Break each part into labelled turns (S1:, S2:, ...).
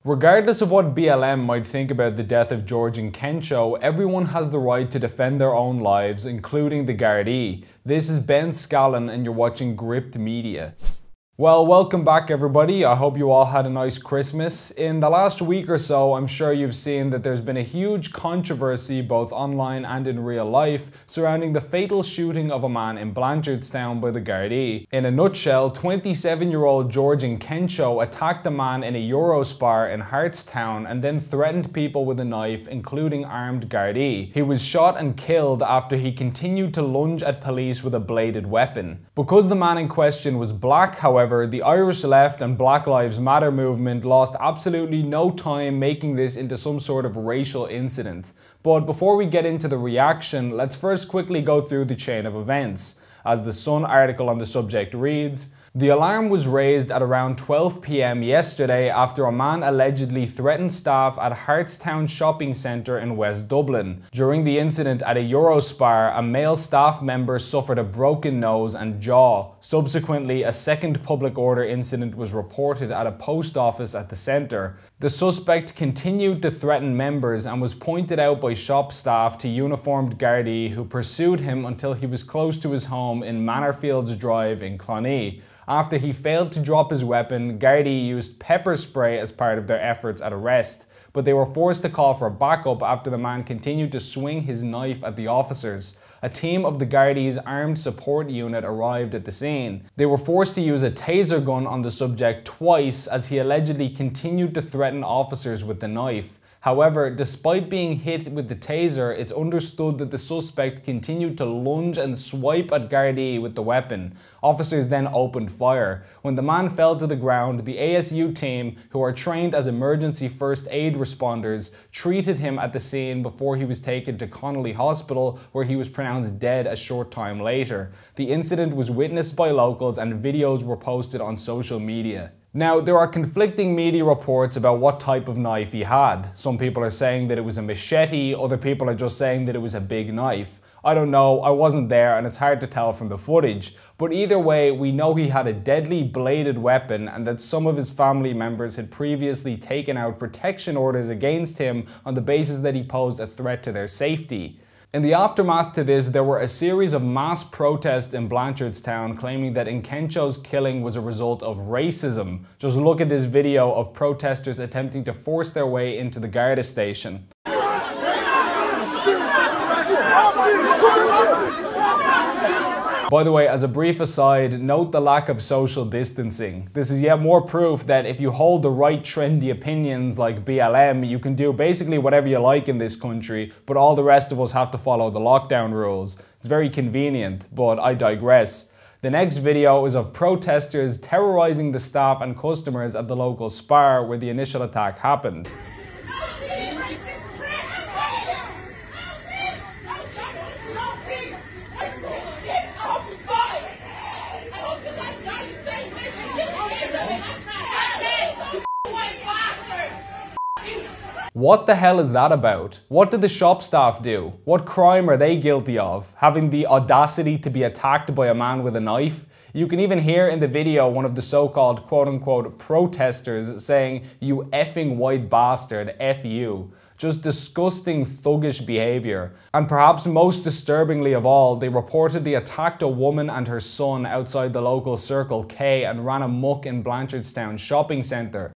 S1: Regardless of what BLM might think about the death of George Nkencho, everyone has the right to defend their own lives, including the Gardaí. This is Ben Scallan and you're watching Gript Media. Well, welcome back everybody. I hope you all had a nice Christmas. In the last week or so, I'm sure you've seen that there's been a huge controversy both online and in real life surrounding the fatal shooting of a man in Blanchardstown by the Gardaí. In a nutshell, 27-year-old George Nkencho attacked a man in a Eurospar in Hartstown and then threatened people with a knife, including armed Gardaí. He was shot and killed after he continued to lunge at police with a bladed weapon. Because the man in question was black, however, the Irish left and Black Lives Matter movement lost absolutely no time making this into some sort of racial incident. But before we get into the reaction, let's first quickly go through the chain of events. As the Sun article on the subject reads, the alarm was raised at around 12 PM yesterday after a man allegedly threatened staff at Hartstown shopping centre in West Dublin. During the incident at a Eurospar, a male staff member suffered a broken nose and jaw. Subsequently, a second public order incident was reported at a post office at the centre. The suspect continued to threaten members and was pointed out by shop staff to uniformed Gardaí who pursued him until he was close to his home in Manorfields Drive in Clonee. After he failed to drop his weapon, Gardaí used pepper spray as part of their efforts at arrest, but they were forced to call for backup after the man continued to swing his knife at the officers. A team of the Gardaí's armed support unit arrived at the scene. They were forced to use a taser gun on the subject twice as he allegedly continued to threaten officers with the knife. However, despite being hit with the taser, it's understood that the suspect continued to lunge and swipe at Gardaí with the weapon. Officers then opened fire. When the man fell to the ground, the ASU team, who are trained as emergency first aid responders, treated him at the scene before he was taken to Connolly Hospital, where he was pronounced dead a short time later. The incident was witnessed by locals and videos were posted on social media. Now, there are conflicting media reports about what type of knife he had. Some people are saying that it was a machete, other people are just saying that it was a big knife. I don't know, I wasn't there and it's hard to tell from the footage. But either way, we know he had a deadly bladed weapon and that some of his family members had previously taken out protection orders against him on the basis that he posed a threat to their safety. In the aftermath to this, there were a series of mass protests in Blanchardstown claiming that Nkencho's killing was a result of racism. Just look at this video of protesters attempting to force their way into the Garda station. By the way, as a brief aside, note the lack of social distancing. This is yet more proof that if you hold the right trendy opinions like BLM, you can do basically whatever you like in this country, but all the rest of us have to follow the lockdown rules. It's very convenient, but I digress. The next video is of protesters terrorizing the staff and customers at the local Spar where the initial attack happened. What the hell is that about? What did the shop staff do? What crime are they guilty of? Having the audacity to be attacked by a man with a knife? You can even hear in the video one of the so-called quote-unquote protesters saying, "You effing white bastard, F you." Just disgusting thuggish behaviour. And perhaps most disturbingly of all, they reportedly attacked a woman and her son outside the local Circle K and ran amok in Blanchardstown shopping centre.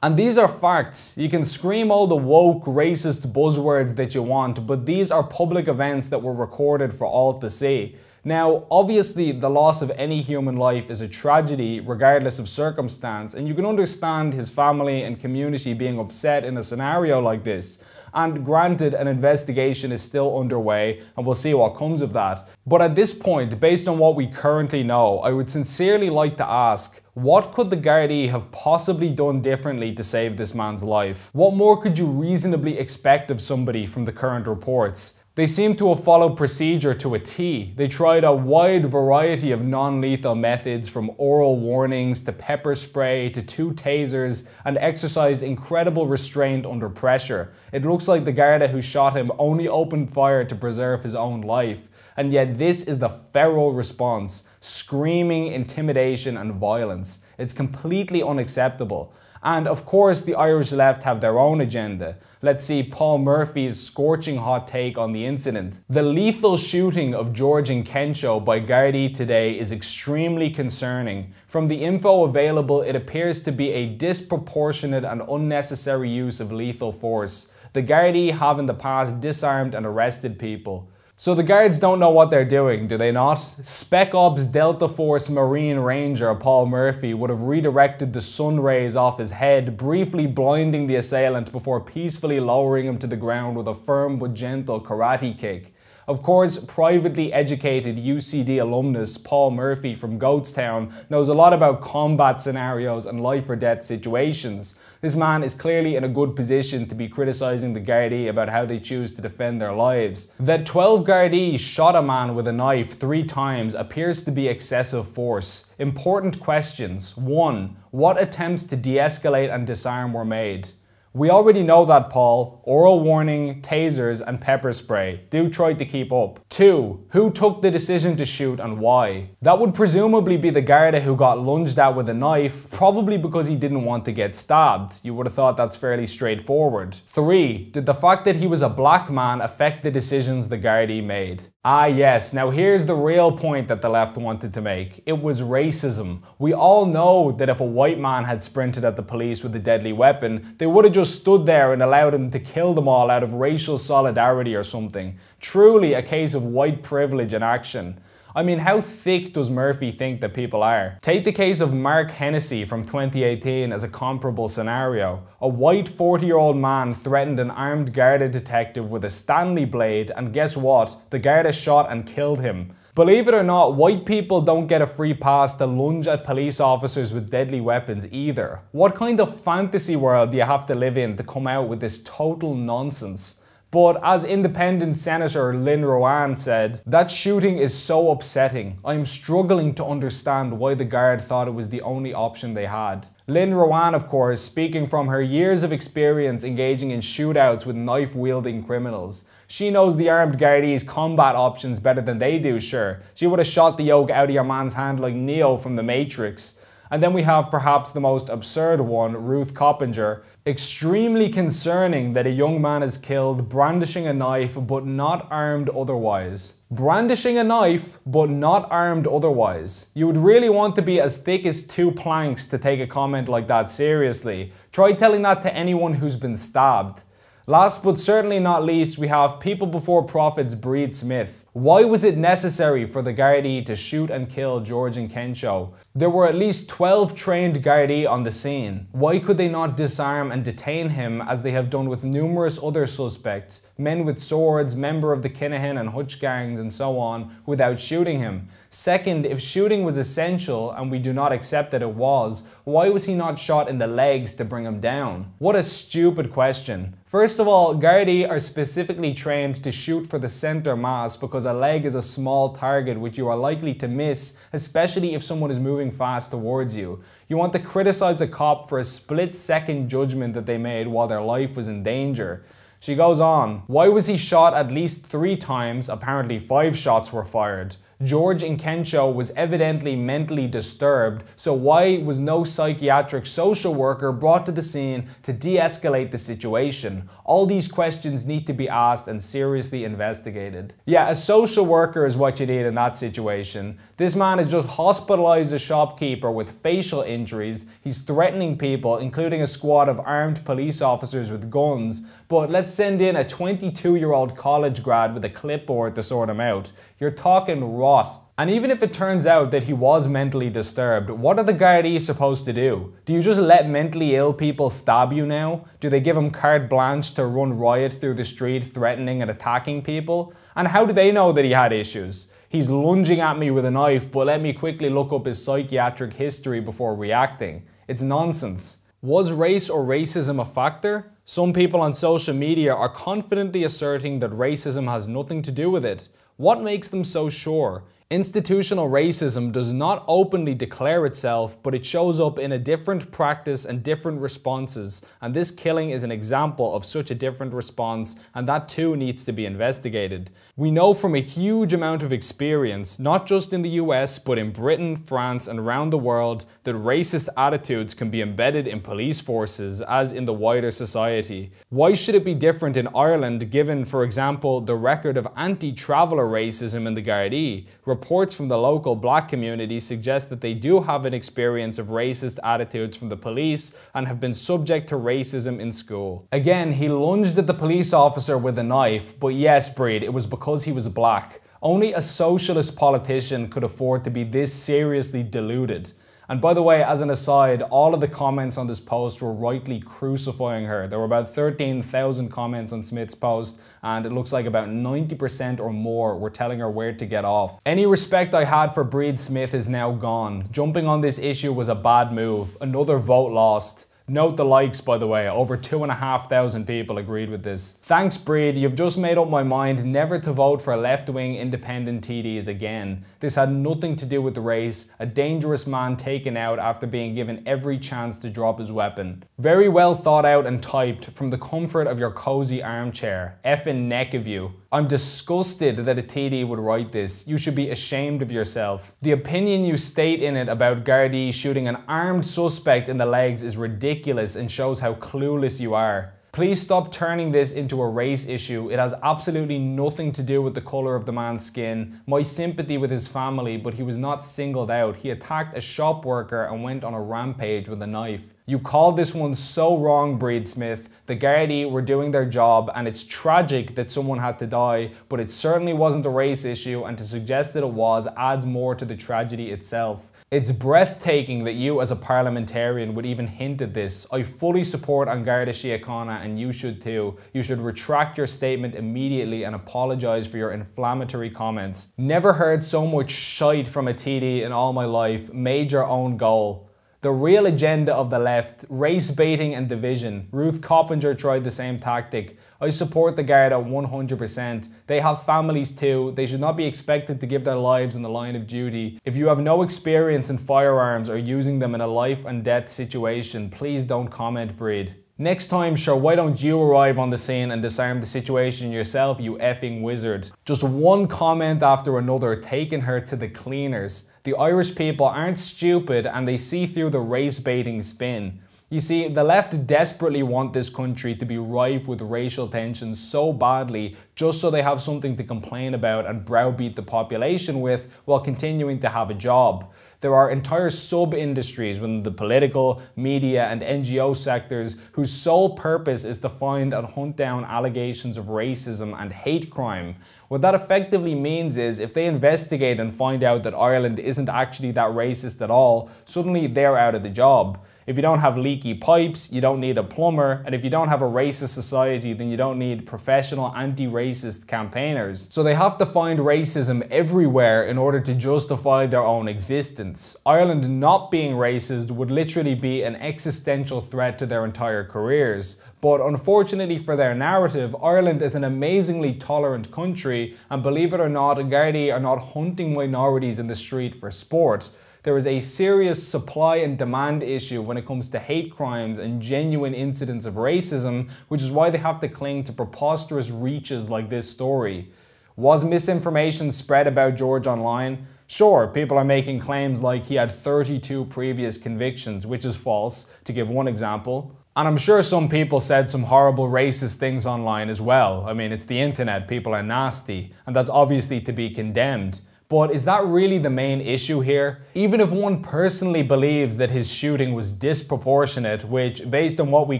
S1: And these are facts. You can scream all the woke, racist buzzwords that you want, but these are public events that were recorded for all to see. Now, obviously, the loss of any human life is a tragedy, regardless of circumstance, and you can understand his family and community being upset in a scenario like this. And granted, an investigation is still underway, and we'll see what comes of that. But at this point, based on what we currently know, I would sincerely like to ask, what could the Gardaí have possibly done differently to save this man's life? What more could you reasonably expect of somebody from the current reports? They seem to have followed procedure to a T. They tried a wide variety of non-lethal methods, from oral warnings to pepper spray to 2 tasers, and exercised incredible restraint under pressure. It looks like the Garda who shot him only opened fire to preserve his own life. And yet this is the feral response: screaming, intimidation and violence. It's completely unacceptable. And of course the Irish left have their own agenda. Let's see Paul Murphy's scorching hot take on the incident. The lethal shooting of George Nkencho by Gardaí today is extremely concerning. From the info available, it appears to be a disproportionate and unnecessary use of lethal force. The Gardaí have in the past disarmed and arrested people. So the guards don't know what they're doing, do they not? Spec Ops Delta Force Marine Ranger Paul Murphy would have redirected the sun rays off his head, briefly blinding the assailant before peacefully lowering him to the ground with a firm but gentle karate kick. Of course, privately educated UCD alumnus Paul Murphy from Goatstown knows a lot about combat scenarios and life or death situations. This man is clearly in a good position to be criticising the Gardaí about how they choose to defend their lives. That 12 Gardaí shot a man with a knife 3 times appears to be excessive force. Important questions. 1. What attempts to de-escalate and disarm were made? We already know that, Paul. Oral warning, tasers and pepper spray. Do try to keep up. 2. Who took the decision to shoot and why? That would presumably be the Garda who got lunged at with a knife, probably because he didn't want to get stabbed. You would have thought that's fairly straightforward. 3. Did the fact that he was a black man affect the decisions the Gardaí made? Ah yes, now here's the real point that the left wanted to make. It was racism. We all know that if a white man had sprinted at the police with a deadly weapon, they would have just stood there and allowed him to kill them all out of racial solidarity or something. Truly a case of white privilege in action. I mean, how thick does Murphy think that people are? Take the case of Mark Hennessy from 2018 as a comparable scenario. A white 40-year-old man threatened an armed Garda detective with a Stanley blade, and guess what? The Garda shot and killed him. Believe it or not, white people don't get a free pass to lunge at police officers with deadly weapons either. What kind of fantasy world do you have to live in to come out with this total nonsense? But as independent Senator Lynn Rowan said, that shooting is so upsetting. I am struggling to understand why the Guard thought it was the only option they had. Lynn Rowan, of course, speaking from her years of experience engaging in shootouts with knife-wielding criminals. She knows the armed Gardaí's combat options better than they do, sure. She would have shot the yoke out of your man's hand like Neo from The Matrix. And then we have perhaps the most absurd one, Ruth Coppinger. Extremely concerning that a young man is killed brandishing a knife but not armed otherwise. Brandishing a knife but not armed otherwise. You would really want to be as thick as 2 planks to take a comment like that seriously. Try telling that to anyone who's been stabbed. Last but certainly not least, we have People Before Profits Breed Smith. Why was it necessary for the Gardaí to shoot and kill George Nkencho? There were at least 12 trained Gardaí on the scene. Why could they not disarm and detain him as they have done with numerous other suspects, men with swords, member of the Kinahan and Hutch gangs and so on, without shooting him? Second, if shooting was essential, and we do not accept that it was, why was he not shot in the legs to bring him down? What a stupid question. First of all, Gardaí are specifically trained to shoot for the centre mass because a leg is a small target which you are likely to miss, especially if someone is moving fast towards you. You want to criticise a cop for a split-second judgment that they made while their life was in danger. She goes on, why was he shot at least 3 times? Apparently 5 shots were fired. George Nkencho was evidently mentally disturbed, so why was no psychiatric social worker brought to the scene to de-escalate the situation? All these questions need to be asked and seriously investigated. Yeah, a social worker is what you need in that situation. This man has just hospitalized a shopkeeper with facial injuries. He's threatening people, including a squad of armed police officers with guns. But let's send in a 22-year-old college grad with a clipboard to sort him out. You're talking rot. And even if it turns out that he was mentally disturbed, what are the Gardaí supposed to do? Do you just let mentally ill people stab you now? Do they give him carte blanche to run riot through the street threatening and attacking people? And how do they know that he had issues? He's lunging at me with a knife, but let me quickly look up his psychiatric history before reacting. It's nonsense. Was race or racism a factor? Some people on social media are confidently asserting that racism has nothing to do with it. What makes them so sure? Institutional racism does not openly declare itself, but it shows up in a different practice and different responses, and this killing is an example of such a different response, and that too needs to be investigated. We know from a huge amount of experience, not just in the US, but in Britain, France, and around the world, that racist attitudes can be embedded in police forces, as in the wider society. Why should it be different in Ireland, given, for example, the record of anti-traveller racism in the Gardaí? Reports from the local black community suggest that they do have an experience of racist attitudes from the police and have been subject to racism in school. Again, he lunged at the police officer with a knife, but yes, Breed, it was because he was black. Only a socialist politician could afford to be this seriously deluded. And by the way, as an aside, all of the comments on this post were rightly crucifying her. There were about 13,000 comments on Smith's post, and it looks like about 90% or more were telling her where to get off. Any respect I had for Breed Smith is now gone. Jumping on this issue was a bad move. Another vote lost. Note the likes, by the way, over 2,500 people agreed with this. Thanks, Breed, you've just made up my mind never to vote for left-wing independent TDs again. This had nothing to do with the race, a dangerous man taken out after being given every chance to drop his weapon. Very well thought out and typed from the comfort of your cozy armchair. Effing neck of you. I'm disgusted that a TD would write this. You should be ashamed of yourself. The opinion you state in it about Gardaí shooting an armed suspect in the legs is ridiculous and shows how clueless you are. Please stop turning this into a race issue. It has absolutely nothing to do with the colour of the man's skin. My sympathy with his family, but he was not singled out. He attacked a shop worker and went on a rampage with a knife. You called this one so wrong, Breed Smith. The Gardaí were doing their job, and it's tragic that someone had to die, but it certainly wasn't a race issue, and to suggest that it was adds more to the tragedy itself. It's breathtaking that you as a parliamentarian would even hint at this. I fully support An Garda Síochána, and you should too. You should retract your statement immediately and apologise for your inflammatory comments. Never heard so much shite from a TD in all my life. Made your own goal. The real agenda of the left, race baiting and division. Ruth Coppinger tried the same tactic. I support the Garda 100%. They have families too. They should not be expected to give their lives in the line of duty. If you have no experience in firearms or using them in a life and death situation, please don't comment, Breed. Next time, sure, why don't you arrive on the scene and disarm the situation yourself, you effing wizard. Just one comment after another, taking her to the cleaners. The Irish people aren't stupid and they see through the race baiting spin. You see, the left desperately want this country to be rife with racial tensions so badly, just so they have something to complain about and browbeat the population with while continuing to have a job. There are entire sub-industries within the political, media and NGO sectors whose sole purpose is to find and hunt down allegations of racism and hate crime. What that effectively means is if they investigate and find out that Ireland isn't actually that racist at all, suddenly they're out of the job. If you don't have leaky pipes, you don't need a plumber, and if you don't have a racist society, then you don't need professional anti-racist campaigners. So they have to find racism everywhere in order to justify their own existence. Ireland not being racist would literally be an existential threat to their entire careers. But unfortunately for their narrative, Ireland is an amazingly tolerant country, and believe it or not, Gardaí are not hunting minorities in the street for sport. There is a serious supply and demand issue when it comes to hate crimes and genuine incidents of racism, which is why they have to cling to preposterous reaches like this story. Was misinformation spread about George online? Sure, people are making claims like he had 32 previous convictions, which is false, to give one example. And I'm sure some people said some horrible racist things online as well. I mean, it's the internet, people are nasty, and that's obviously to be condemned. But is that really the main issue here? Even if one personally believes that his shooting was disproportionate, which based on what we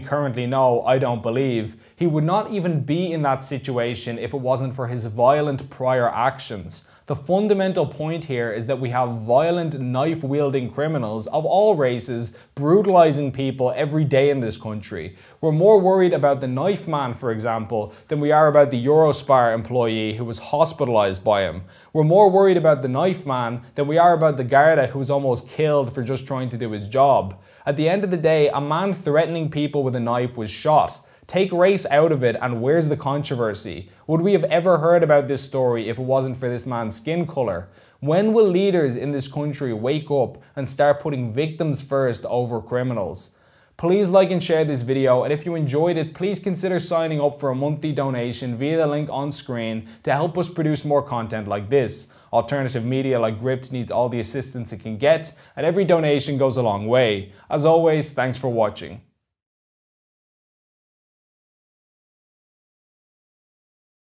S1: currently know, I don't believe, he would not even be in that situation if it wasn't for his violent prior actions. The fundamental point here is that we have violent knife-wielding criminals of all races brutalizing people every day in this country. We're more worried about the knife man, for example, than we are about the Eurospar employee who was hospitalized by him. We're more worried about the knife man than we are about the Garda who was almost killed for just trying to do his job. At the end of the day, a man threatening people with a knife was shot. Take race out of it and where's the controversy? Would we have ever heard about this story if it wasn't for this man's skin colour? When will leaders in this country wake up and start putting victims first over criminals? Please like and share this video, and if you enjoyed it, please consider signing up for a monthly donation via the link on screen to help us produce more content like this. Alternative media like Gript needs all the assistance it can get, and every donation goes a long way. As always, thanks for watching.